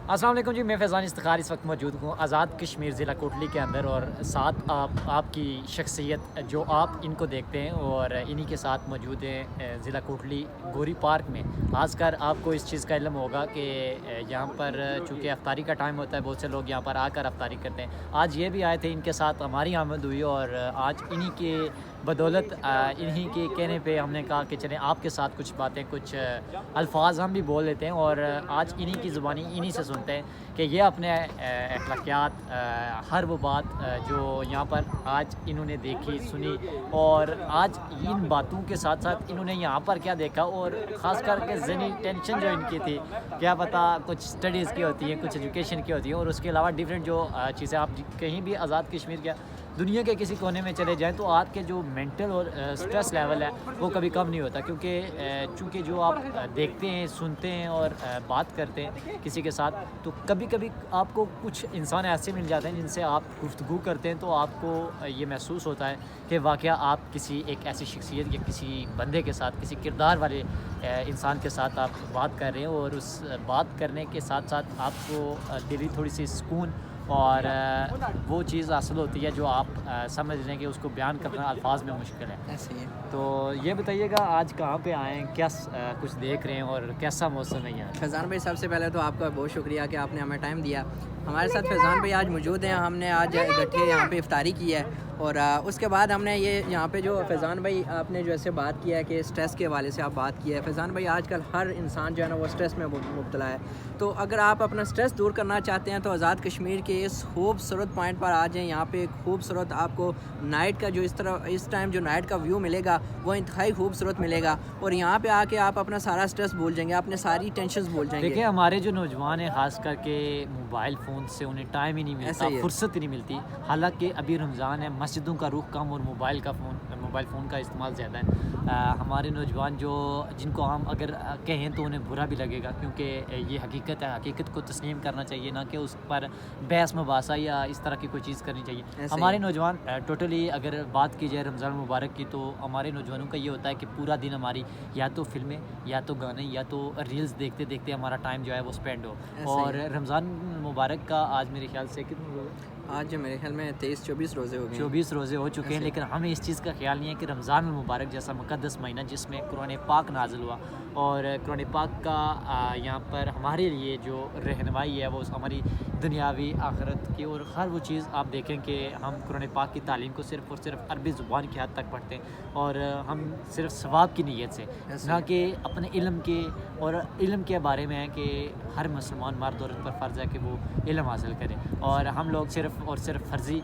السلام علیکم جی، میں فیضان افتخار اس وقت موجود ہوں آزاد کشمیر ضلع کوٹلی کے اندر، اور ساتھ آپ کی شخصیت جو آپ ان کو دیکھتے ہیں اور انہی کے ساتھ موجود ہیں ضلع کوٹلی گوری پارک میں۔ خاص کر آپ کو اس چیز کا علم ہوگا کہ یہاں پر چونکہ افطاری کا ٹائم ہوتا ہے، بہت سے لوگ یہاں پر آ کر افطاری کرتے ہیں۔ آج یہ بھی آئے تھے، ان کے ساتھ ہماری آمد ہوئی اور آج انہی کے بدولت انہی کے کہنے پہ ہم نے کہا کہ چلیں آپ کے ساتھ کچھ باتیں، کچھ الفاظ ہم بھی بول لیتے ہیں اور آج انہی کی زبانی انہی سے سنتے ہیں کہ یہ اپنے اخلاقیات، ہر وہ بات جو یہاں پر آج انہوں نے دیکھی سنی، اور آج ان باتوں کے ساتھ ساتھ انہوں نے یہاں پر کیا دیکھا، اور خاص کر کے ذہنی ٹینشن جو ان کی تھی، کیا پتہ کچھ سٹڈیز کی ہوتی ہیں، کچھ ایجوکیشن کی ہوتی ہیں، اور اس کے علاوہ ڈیفرنٹ جو چیزیں آپ کہیں بھی آزاد کشمیر کے دنیا کے کسی کونے میں چلے جائیں تو آپ کے جو مینٹل اور سٹریس لیول ہے وہ کبھی کم نہیں ہوتا، چونکہ جو آپ دیکھتے ہیں، سنتے ہیں اور بات کرتے ہیں کسی کے ساتھ، تو کبھی کبھی آپ کو کچھ انسان ایسے مل جاتے ہیں جن سے آپ گفتگو کرتے ہیں تو آپ کو یہ محسوس ہوتا ہے کہ واقعہ آپ کسی ایک ایسی شخصیت یا کسی بندے کے ساتھ، کسی کردار والے انسان کے ساتھ آپ بات کر رہے ہیں، اور اس بات کرنے کے ساتھ ساتھ آپ کو دلی تھوڑی سی سکون اور وہ چیز حاصل ہوتی ہے جو آپ سمجھ لیں کہ اس کو بیان کرنا الفاظ میں مشکل ہے۔ ایسے ہی ہے۔ تو یہ بتائیے گا آج کہاں پہ آئے ہیں، کیا کچھ دیکھ رہے ہیں اور کیسا موسم ہے یہاں؟ فیضان بھائی، سب سے پہلے تو آپ کا بہت شکریہ کہ آپ نے ہمیں ٹائم دیا۔ ہمارے ساتھ فیضان بھائی آج موجود ہیں، ہم نے آج اکٹھے یہاں پہ افطاری کی ہے، اور اس کے بعد ہم نے یہ یہاں پہ جو فیضان بھائی آپ نے جو ایسے بات کیا ہے کہ اسٹریس کے حوالے سے آپ بات کی ہے۔ فیضان بھائی، آج کل ہر انسان جو ہے نا وہ اسٹریس میں مبتلا ہے، تو اگر آپ اپنا اسٹریس دور کرنا چاہتے ہیں تو آزاد کشمیر کے اس خوبصورت پوائنٹ پر آ جائیں۔ یہاں پہ ایک خوبصورت آپ کو نائٹ کا جو اس ٹائم جو نائٹ کا ویو ملے گا وہ انتہائی خوبصورت ملے گا، اور یہاں پہ آ کے آپ اپنا سارا اسٹریس بھول جائیں گے، اپنے ساری ٹینشنز بھول جائیں گے۔ دیکھیں، ہمارے جو نوجوان ہیں خاص کر کے موبائل فون سے انہیں ٹائم ہی نہیں ملتا، فرصت ہی نہیں ملتی، حالانکہ ابھی رمضان ہے، مسجدوں کا رخ کم اور موبائل فون کا استعمال زیادہ ہے۔ ہمارے نوجوان جن کو ہم اگر کہیں تو انہیں برا بھی لگے گا، کیونکہ یہ حقیقت ہے، حقیقت کو تسلیم کرنا چاہیے، نہ کہ اس پر بحث مباحثہ یا اس طرح کی کوئی چیز کرنی چاہیے۔ ہمارے نوجوان ٹوٹلی اگر بات کی جائے رمضان المبارک کی، تو ہمارے نوجوانوں کا یہ ہوتا ہے کہ پورا دن ہماری یا تو فلمیں یا تو گانے یا تو ریلز دیکھتے دیکھتے ہمارا ٹائم جو ہے وہ اسپینڈ ہو۔ اور رمضان مبارک کا آج میرے خیال سے کتنے روزے؟ آج میرے خیال میں 23-24 روزے ہو گئے، 24 روزے ہو چکے ہیں، لیکن ہمیں اس چیز کا خیال نہیں ہے کہ رمضان المبارک جیسا مقدس مہینہ جس میں قرآن پاک نازل ہوا، اور قرآن پاک کا یہاں پر ہمارے لیے جو رہنمائی ہے وہ ہماری دنیاوی آخرت کی، اور ہر وہ چیز آپ دیکھیں کہ ہم قرآن پاک کی تعلیم کو صرف اور صرف عربی زبان کی حد تک پڑھتے ہیں، اور ہم صرف ثواب کی نیت سے، نہ کہ اپنے علم کے بارے میں ہے کہ ہر مسلمان مرد عورت پر فرض ہے کہ وہ علم حاصل کرے، اور ہم لوگ صرف اور صرف فرضی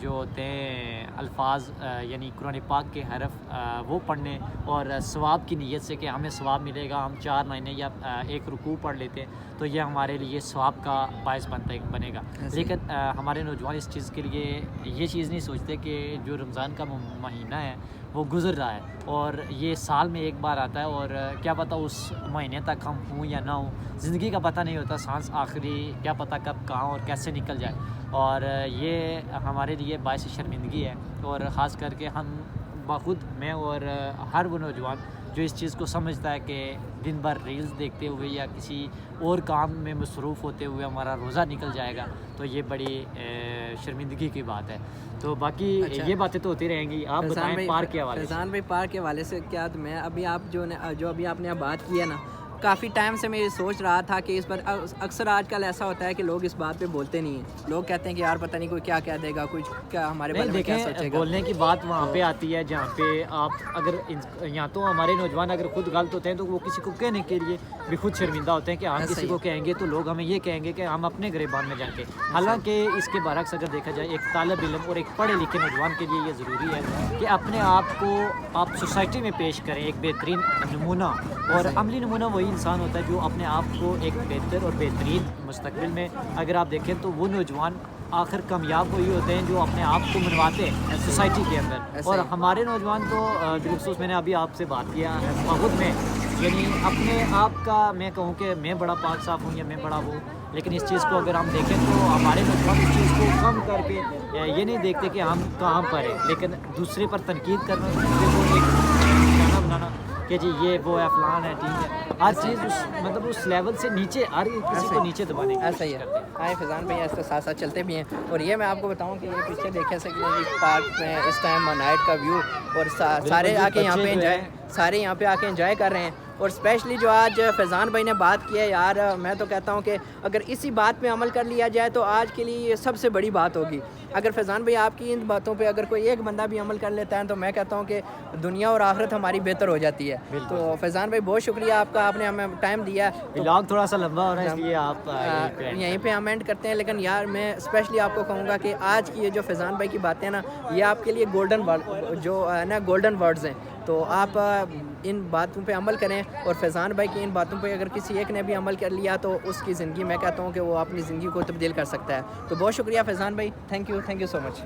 جو ہوتے ہیں الفاظ، یعنی قرآن پاک کے حرف وہ پڑھنے اور ثواب کی نیت سے کہ ہمیں ثواب ملے گا، ہم 4 مہینے یا ایک رکوع پڑھ لیتے ہیں تو یہ ہمارے لیے ثواب کا باعث بنے گا۔ لیکن ہمارے نوجوان اس چیز کے لیے یہ چیز نہیں سوچتے کہ جو رمضان کا مہینہ ہے وہ گزر رہا ہے، اور یہ سال میں ایک بار آتا ہے، اور کیا پتہ اس مہینے تک ہم ہوں یا نہ ہوں، زندگی کا پتہ نہیں ہوتا، سانس آخری کیا پتہ کب کہاں اور کیسے نکل جائے، اور یہ ہمارے لیے باعث شرمندگی ہے، اور خاص کر کے ہم بخود میں اور ہر وہ نوجوان جو اس چیز کو سمجھتا ہے کہ دن بھر ریلز دیکھتے ہوئے یا کسی اور کام میں مصروف ہوتے ہوئے ہمارا روزہ نکل جائے گا، تو یہ بڑی شرمندگی کی بات ہے۔ تو باقی یہ باتیں تو ہوتی رہیں گی۔ آپ بتائیں پارک کے حوالے سے۔ فیضان بھائی، پارک کے حوالے سے کیا میں ابھی آپ جو ابھی آپ نے بات کی ہے نا، کافی ٹائم سے میں یہ سوچ رہا تھا کہ اس پر اکثر آج کل ایسا ہوتا ہے کہ لوگ اس بات پہ بولتے نہیں ہیں، لوگ کہتے ہیں کہ یار پتہ نہیں کوئی کیا کہہ دے گا، کچھ کیا ہمارے بارے میں کیا سوچے گا۔ بولنے کی بات وہاں پہ آتی ہے جہاں پہ آپ اگر یا تو ہمارے نوجوان اگر خود غلط ہوتے ہیں تو وہ کسی کو کہنے کے لیے بھی خود شرمندہ ہوتے ہیں کہ ہم کسی کو کہیں گے تو لوگ ہمیں یہ کہیں گے کہ ہم اپنے گریبان میں جائیں گے، حالانکہ اس کے برعکس اگر دیکھا جائے ایک طالب علم اور ایک پڑھے لکھے نوجوان کے لیے یہ ضروری ہے کہ اپنے آپ کو آپ سوسائٹی میں پیش کریں ایک بہترین نمونہ، اور عملی نمونہ وہی انسان ہوتا ہے جو اپنے آپ کو ایک بہتر اور بہترین مستقبل میں، اگر آپ دیکھیں تو وہ نوجوان آخر کامیاب وہی ہوتے ہیں جو اپنے آپ کو منواتے ہیں سوسائٹی کے اندر، اور ہمارے نوجوان تو بالخصوص میں نے ابھی آپ سے بات کیا خود میں، یعنی اپنے آپ کا میں کہوں کہ میں بڑا پاک صاف ہوں یا میں بڑا وہ، لیکن اس چیز کو اگر ہم دیکھیں تو ہمارے نوجوان اس چیز کو کم کر کے یہ نہیں دیکھتے کہ ہم کہاں پر ہیں، لیکن دوسرے پر تنقید کرنا، دوسرے کو ایک نشانہ بنانا کہ جی یہ وہ ہے فلان ہے ٹھیک ہے، ہر چیز اس مطلب اس لیول سے نیچے ہر کسی کو نیچے دبانے کی ایسا ہی ہے. آئے فیضان بھائی اس کے ساتھ ساتھ چلتے بھی ہیں. اور یہ میں آپ کو بتاؤں کہ یہ پیچھے دیکھے سکتے پارک میں اس ٹائم نائٹ کا ویو, اور سارے آ کے یہاں پہ انجوائے کر رہے ہیں. اور اسپیشلی جو آج فیضان بھائی نے بات کی ہے یار, میں تو کہتا ہوں کہ اگر اسی بات پہ عمل کر لیا جائے تو آج کے لیے یہ سب سے بڑی بات ہوگی. اگر فیضان بھائی آپ کی ان باتوں پہ اگر کوئی ایک بندہ بھی عمل کر لیتا ہے تو میں کہتا ہوں کہ دنیا اور آخرت ہماری بہتر ہو جاتی ہے. تو فیضان بھائی بہت شکریہ آپ کا, آپ نے ہمیں ٹائم دیا. ولاگ تھوڑا سا لمبا ہو رہا ہے اس لیے آپ یہیں پہ ہم اینڈ کرتے ہیں. لیکن یار میں اسپیشلی آپ کو کہوں گا کہ آج کی یہ جو فیضان بھائی کی باتیں ہیں نا, یہ آپ کے لیے گولڈن ورڈز ہیں. تو آپ ان باتوں پہ عمل کریں, اور فیضان بھائی کی ان باتوں پہ اگر کسی ایک نے بھی عمل کر لیا تو اس کی زندگی, میں کہتا ہوں کہ وہ اپنی زندگی کو تبدیل کر سکتا ہے. تو بہت شکریہ فیضان بھائی, تھینک یو سو مچ.